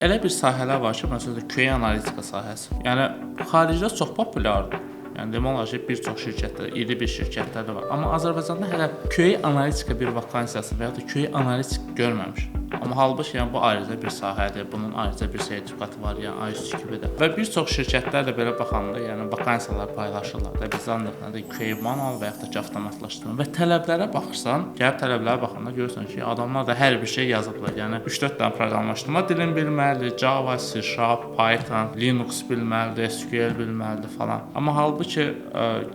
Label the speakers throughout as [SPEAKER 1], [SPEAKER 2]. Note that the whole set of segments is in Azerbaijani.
[SPEAKER 1] Elə bir sahələr var ki, məsələn, QA analitika sahəsi. Yəni xaricdə çox populyardır. Yəni demək olar ki, bir çox şirkətlər, iri bir şirkətlər də var. Amma Azərbaycanda hələ QA analitika bir vakansiyası və ya da QA analitik görməmişəm. Amma halbuki yəni bu ayrıca bir sahədir. Bunun ayrıca bir sertifikatı var, yəni ISO 2-də. Və bir çox şirkətlər də belə baxanda, yəni vakansiyalar paylaşırlar da biz anlıqlarda QA manual və ya da ki, avtomatlaşdırma və tələblərə baxırsan, gəlib tələblərə baxanda görürsən ki, adamlar da hər bir şey yazıblar. Yəni 3-4 dənə proqramlaşdırma dilini bilməlidir, Java, C#, Python, Linux bilməlidir, SQL bilməlidir falan. Amma halbuki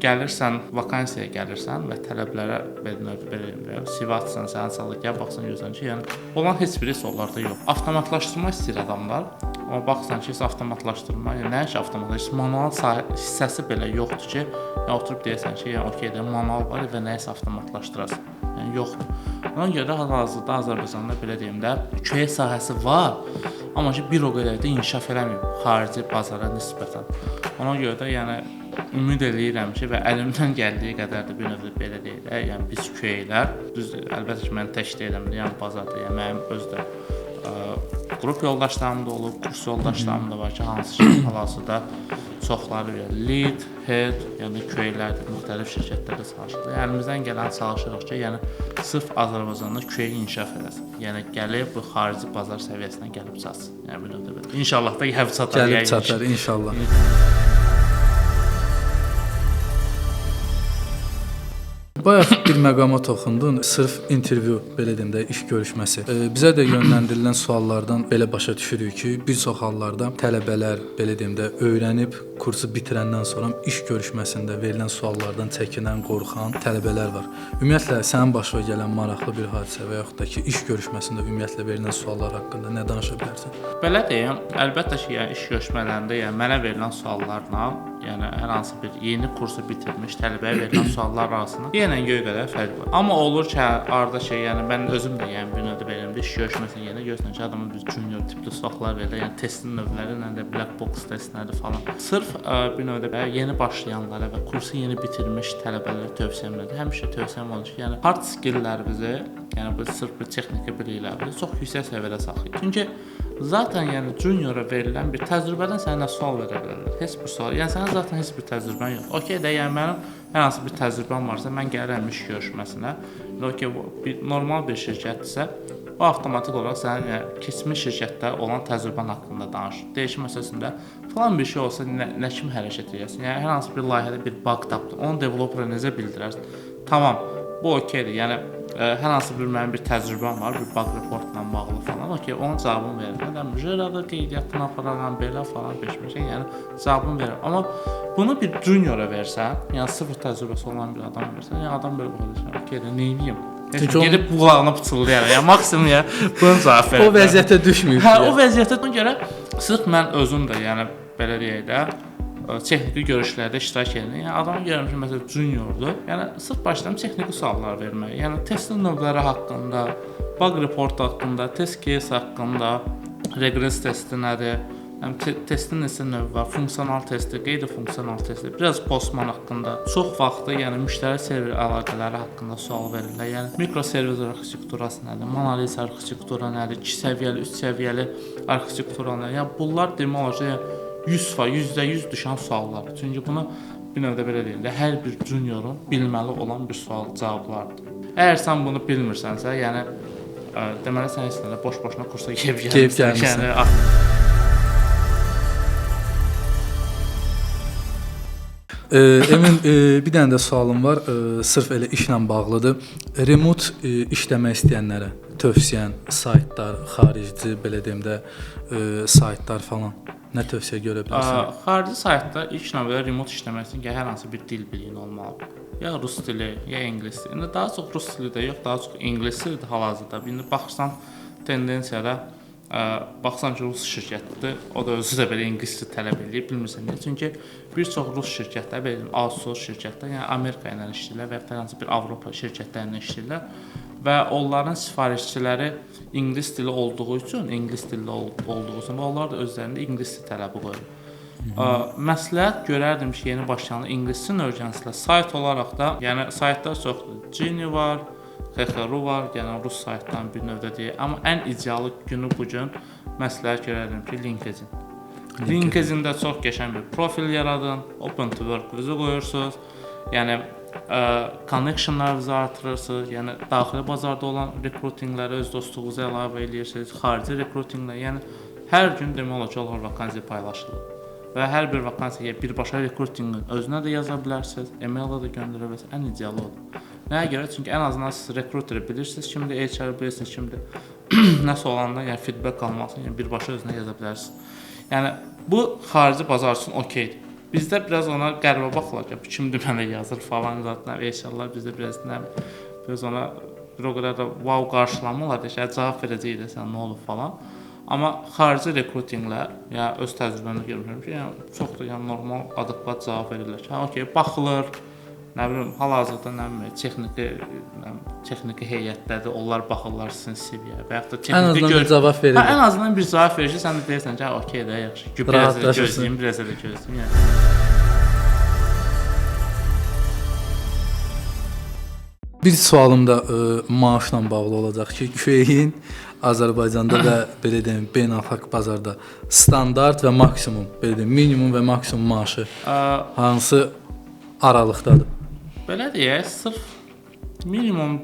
[SPEAKER 1] gəlirsən, vakansiyaya gəlirsən və tələblərə belə CV atsan, sən salı gəl baxsan görürsən ki, yəni olan heç birisi onlarda yox. Avtomatlaşdırma istəyir adamlar. Amma baxsan ki, avtomatlaşdırma, yəni nə iş avtomatlaşdırma, manual hissəsi belə yoxdur ki, yəni oturub deyəsən ki, yəni okeydə manual var və nəyisə avtomatlaşdırasan. Yəni yoxdur. Ona görə hal-hazırda Azərbaycanda belə deyim də, QA sahəsi var, amma ki bir o qədər də inkişaf eləmir xarici bazara nisbətən. Ona görə də yəni ümid eləyirəm ki və əlimdən gəldiyi qədər də bir növ belə deyək də, yəni biz QA-lər, düz əlbəttə ki mən tək deyirəm, yəni bazarda, yəni mənim özdə qrup yoldaşlarım da olub, kurs yoldaşlarım da var ki, hansı ki hal-hazırda çoxları lead, head, yəni QA-lərdir, müxtəlif şirkətlərdə çalışırlar. Əlimizdən gələn çalışırıq ki, yəni sırf Azərbaycanda QA inkişaf eləsin. Yəni gəlib bu xarici bazar səviyyəsinə gəlib çatsın. Yəni bir növ belə. İnşallah da gəlib çatar.
[SPEAKER 2] Gəlib çatar inşallah. Bayaq bir məqama toxundun, sırf intervyu, belə deyim də, iş görüşməsi. Bizə də yönləndirilən suallardan belə başa düşürük ki, bir çox hallarda tələbələr, belə deyim də, öyrənib kursu bitirəndən sonra iş görüşməsində verilən suallardan çəkinən, qorxan tələbələr var. Ümumiyyətlə, sənin başına gələn maraqlı bir hadisə və yaxud da ki, iş görüşməsində ümumiyyətlə verilən suallar haqqında nə danışa bilərsən?
[SPEAKER 1] Belə deyim, əlbəttə ki, yəni iş görüşmələrində, yəni mənə verilən suallarla, yəni hər hansı bir yeni kursu bitirmiş tələbəyə verilən suallar arasında yenə göy qədər fərq var. Amma olur ki, arada şey, yəni mən özüm də yəni bir növdə beləmdə iş görüşməsində yenə görürsən ki, adamın bir junior tipli suallar verir, yəni testin növləri, nə də black box testləri falan. Sırf bir növdə yeni başlayanlara və kursu yeni bitirmiş tələbələrə tövsiyəm nədir? Həmişə tövsiyəm olur ki, yəni hard skilllərimizi, yəni bu sırf bir texniki biliklərimizi çox yüksək səviyyədə saxlayın. Çünki zaten yəni juniora verilən bir təcrübədən sənə nə sual verə bilərlər? Heç bir sual. Yəni sənin zaten heç bir təcrübən yox. Okey də, yəni mənim hər hansı bir təcrübəm varsa, mən gəlirəm iş görüşməsinə. Okey, normal bir şirkətdirsə, o avtomatik olaraq sənin yəni, keçmiş şirkətdə olan təcrübən haqqında danışır. Dəyişim məsələsində falan bir şey olsa nə kimi hərəkət edəsən? Yəni hər hansı bir layihədə bir bug tapdın, onu developera necə bildirərsən? Tamam, bu okeydir. Yəni hər hansı bir mənim bir təcrübəm var, bir bug reportla bağlı falan. Okey, onun cavabını verirəm. Mən Jira-da qeydiyyatını apararam, belə falan beşmişə, yəni cavabını verirəm. Amma bunu bir juniora versən, yəni sıfır təcrübəsi olan bir adam versən, yəni adam belə baxacaq. Okey, nə edeyim? Gedib qulağına pıçıldayarım. Yəni maksimum ya bunu cavab verirəm.
[SPEAKER 2] O vəziyyətə düşməyib.
[SPEAKER 1] Hə, o vəziyyətə görə sırf mən özüm də, yəni belə deyək də, texniki görüşlərdə iştirak edirəm. Yəni adamı görürəm ki, məsələn juniordur. Yəni sırf başlayıram texniki suallar verməyə. Yəni testin növləri haqqında, bug report haqqında, test case haqqında, regress testi nədir? Yəni testin neçə növü var? Funksional testi, qeyri-funksional testi, biraz postman haqqında. Çox vaxtı, yəni müştəri server əlaqələri haqqında sual verirlər. Yəni mikroservis arxitekturası nədir? Monoliz arxitektura nədir? 2 səviyyəli, 3 səviyyəli arxitektura nədir? Yəni bunlar demək olar ki, 100% düşən suallardır. Çünki bunu bir növdə belə deyim də, hər bir juniorun bilməli olan bir sual cavablardır. Əgər sən bunu bilmirsənsə, yəni deməli sən heç nə boş-boşuna kursa gəlib gəlmirsən.
[SPEAKER 2] Emin, bir dənə də sualım var, sırf elə işlə bağlıdır. Remote işləmək istəyənlərə tövsiyən, saytlar, xarici, belə deyim də, saytlar falan nə tövsiyə görə bilərsən?
[SPEAKER 1] Xarici saytda ilk növbədə remote işləmək üçün hər hansı bir dil biliyin olmalıdır. Ya rus dili, ya ingilis dili. İndi daha çox rus dili də yox, daha çox ingilis dilidir hal-hazırda. İndi baxırsan tendensiyada, baxsan ki, rus şirkətidir, o da özü də belə ingilis dili tələb edir, bilmirsən niyə? Çünki bir çox rus şirkətlər, belə outsource şirkətlər, yəni Amerika ilə işləyirlər və hər hansı bir Avropa şirkətlərlə işləyirlər və onların sifarişçiləri ingilis dili olduğu üçün, onlar da özlərində ingilis dili tələbi qoyur. Məsləhət görərdim ki, yeni başlayanlar ingilis dilini öyrənsinlər. Sayt olaraq da, yəni saytlar çoxdur. Geni var, XXRU var, yəni rus saytlarının bir növdə deyək. Amma ən idealı günü bu gün məsləhət görərdim ki, LinkedIn. LinkedIn-də çox qəşəng bir profil yaradın, open to work-unuzu qoyursunuz. Yəni connectionlarınızı artırırsınız. Yəni daxili bazarda olan rekrutinqləri öz dostluğunuza əlavə edirsiniz, xarici rekrutinqlər. Yəni hər gün demək olar ki, onlar vakansiya paylaşılır. Və hər bir vakansiyaya birbaşa rekrutinqin özünə də yaza bilərsiniz, e-maillə də göndərə bilərsiniz. Ən idealı odur. Nəyə görə? Çünki ən azından siz rekruteri bilirsiniz, kimdir, HR bilirsiniz, kimdir. Nəsə olanda, yəni feedback almaq üçün yəni birbaşa özünə yaza bilərsiniz. Yəni bu xarici bazar üçün okeydir. Bizdə biraz ona qəribə baxırlar ki, kimdir mənə yazır falan zaten. HR-lar bizdə biraz ona bir o qədər də wow qarşılamırlar da, cavab verəcək də sən nə olub falan. Amma xarici rekrutinqlər, yəni öz təcrübəmdə görmüşəm ki, yəni çox da yəni normal, adekvat cavab verirlər ki, okey, baxılır. Nə bilim, hal-hazırda nə bilim, texniki heyətdədir, onlar baxırlar sizin CV-yə və yaxud da texniki
[SPEAKER 2] cavab verir.
[SPEAKER 1] Ən azından bir cavab verir ki, sən də deyirsən ki, okey də, yaxşı. Biraz da gözləyim, biraz da gözləyim, yəni.
[SPEAKER 2] Bir sualım da maaşla bağlı olacaq ki, QA-in Azərbaycanda və belə deyim, beynəlxalq bazarda standart və maksimum, belə deyim, minimum və maksimum maaşı hansı aralıqdadır?
[SPEAKER 1] Belə deyək, sırf minimum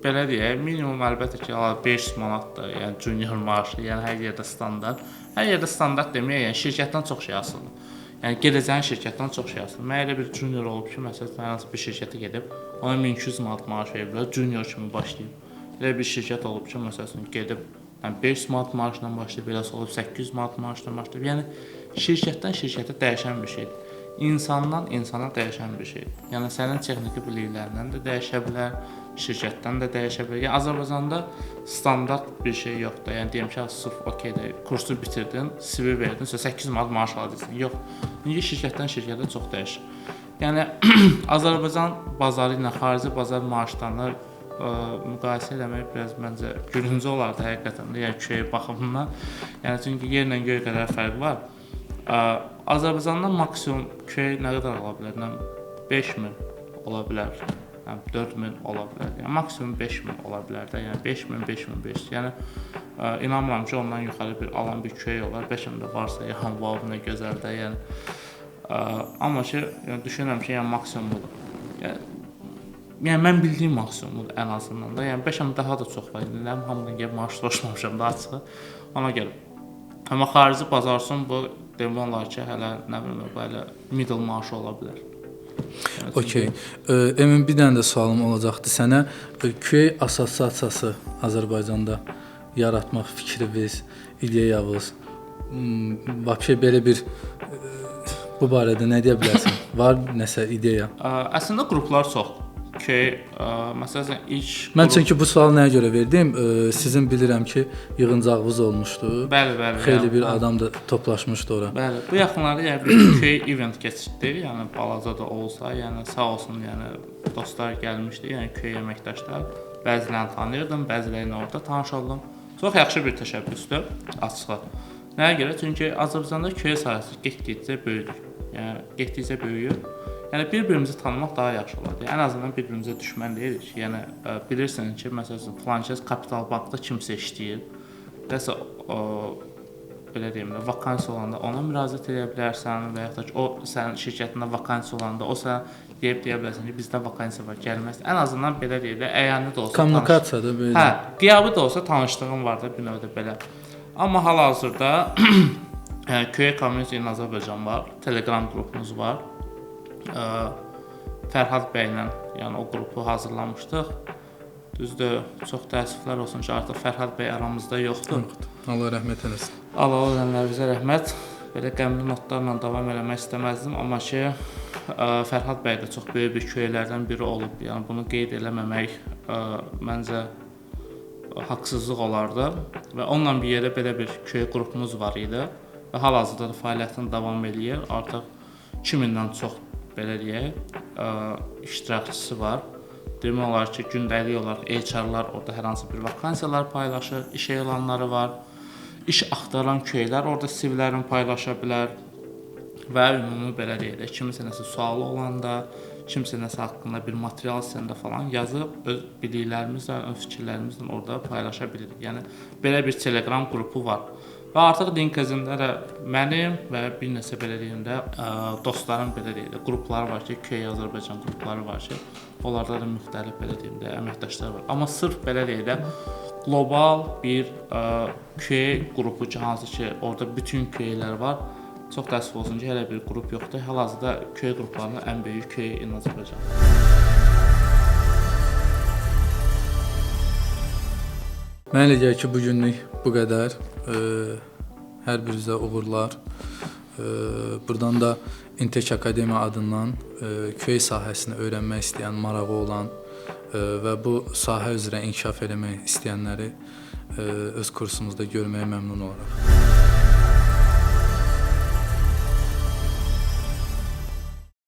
[SPEAKER 1] belə deyək, minimum əlbəttə ki, 500 manatdır, yəni junior maaşı, yəni hər yerdə standart. Hər yerdə standart demək, yəni şirkətdən çox şey asılıdır. Yəni gedəcəyin şirkətdən çox şey asılıdır. Mən elə bir junior olub ki, məsələn, hansı bir şirkətə gedib, ona 1200 manat maaş veriblər, junior kimi başlayıb. Elə bir şirkət olub ki, məsələn, gedib 500 manat maaşla başlayıb, beləsi olub 800 manat maaşla başlayıb. Yəni şirkətdən şirkətə dəyişən bir şeydir. İnsandan insana dəyişən bir şeydir. Yəni sənin texniki biliklərindən də dəyişə bilər, şirkətdən də dəyişə bilər. Yəni Azərbaycanda standart bir şey yoxdur. Yəni deyim ki, sırf okeydir, kursu bitirdin, CV verdin, 800 manat maaş alacaqsan. Yox. Çünki şirkətdən şirkətə çox dəyişir. Yəni Azərbaycan bazarı ilə xarici bazar maaşlarını müqayisə eləmək biraz məncə gülüncü olardı həqiqətən də, yəni QA baxımından. Yəni çünki yerlə göy qədər fərq var. Azərbaycanda maksimum QA nə qədər ola bilər? 5000 ola bilər. 4000 ola bilər. Yəni maksimum 5000 ola bilər də. Yəni 5000, 5500. Yəni inanmıram ki, ondan yuxarı bir alan bir QA olar. 5000 də varsa, yəni wow, nə gözəl də. Yəni amma ki, yəni düşünürəm ki, yəni maksimumdur. Yəni mən bildiyim maksimumdur ən azından da. Yəni 5000 daha da çox var. Yəni hamıdan gəlib maaş soruşmamışam da açığı. Ona görə. Amma xarici bazar üçün bu demək olar ki, hələ nə bilim, belə middle maaşı ola bilər. Yəni,
[SPEAKER 2] okey. Emin bir dənə də sualım olacaqdı sənə. QA assosiasiyası Azərbaycanda yaratmaq fikriniz, ideyavız, vəbşə belə bir bu barədə nə deyə bilərsən? Var nəsə ideya?
[SPEAKER 1] Əslində qruplar çoxdur. Məsələn ilk
[SPEAKER 2] Mən çünki bu sualı nəyə görə verdim? Sizin bilirəm ki, yığıncağınız olmuşdu.
[SPEAKER 1] Bəli.
[SPEAKER 2] Xeyli bir adam da toplaşmışdı ora.
[SPEAKER 1] Bəli. Bu yaxınlarda yəni bir QA event keçirdi. Yəni balaca da olsa, yəni sağ olsun, yəni dostlar gəlmişdi, yəni QA əməkdaşlar. Bəzilərini tanıyırdım, bəzilərini orada tanış oldum. Çox yaxşı bir təşəbbüsdür, açığı. Nəyə görə? Çünki Azərbaycanda QA sahəsi getdikcə böyüdür. Yəni getdikcə böyüyür. Yəni bir-birimizi tanımaq daha yaxşı olardı. Ən azından bir-birimizə düşmən deyilik. Yəni bilirsən ki, məsələn, filankəs Kapital Bankda kimsə işləyir. Nəsə belə deyim də, vakansiya olanda ona müraciət edə bilərsən və yaxud da ki, o sənin şirkətində vakansiya olanda o sənə deyə bilərsən ki, bizdə vakansiya var, gəlməlisən. Ən azından belə deyək də, əyani də olsa
[SPEAKER 2] kommunikasiyada belə.
[SPEAKER 1] Hə, qiyabi də olsa tanışlığın var da bir növdə belə. Amma hal-hazırda QA Community in Azərbaycan var, Telegram qrupumuz var. Fərhad bəylə, yəni o qrupu hazırlamışdıq. Düzdür, çox təəssüflər olsun ki, artıq Fərhad bəy aramızda yoxdur.
[SPEAKER 2] Allah rəhmət eləsin.
[SPEAKER 1] Allah ölənlərimizə rəhmət. Belə qəmli notlarla davam eləmək istəməzdim, amma ki Fərhad bəy də çox böyük bir QA-lərdən biri olub. Yəni bunu qeyd eləməmək məncə haqsızlıq olardı və onunla bir yerdə belə bir QA qrupumuz var idi və hal-hazırda da fəaliyyətini davam eləyir. Artıq 2000-dən çox belə deyək, iştirakçısı var. Demək olar ki, gündəlik olaraq HR-lar orada hər hansı bir vakansiyalar paylaşır, iş elanları var. İş axtaran QA-lər orada CV-lərini paylaşa bilər və ümumi belə deyək də, kiminsə nəsə sualı olanda, kimsə nəsə haqqında bir material istəyəndə falan yazıb öz biliklərimizlə, öz fikirlərimizlə orada paylaşa bilirik. Yəni belə bir Telegram qrupu var. Və artıq LinkedIn-də də mənim və bir neçə belə deyim də dostlarım belə deyək də qrupları var ki, Köy Azərbaycan qrupları var ki, onlarda da müxtəlif belə deyim də əməkdaşlar var. Amma sırf belə deyək də qlobal bir köy qrupu ki, hansı ki, orada bütün köylər var. Çox təəssüf olsun ki, hələ bir qrup yoxdur. Hal-hazırda köy qruplarının ən böyük köyü Azərbaycan.
[SPEAKER 2] Mənə elə gəlir ki, bu günlük bu qədər. Hər birinizə uğurlar. Buradan da Intek Akademiya adından köy sahəsini öyrənmək istəyən, marağı olan və bu sahə üzrə inkişaf eləmək istəyənləri öz kursumuzda görməyə məmnun olaraq.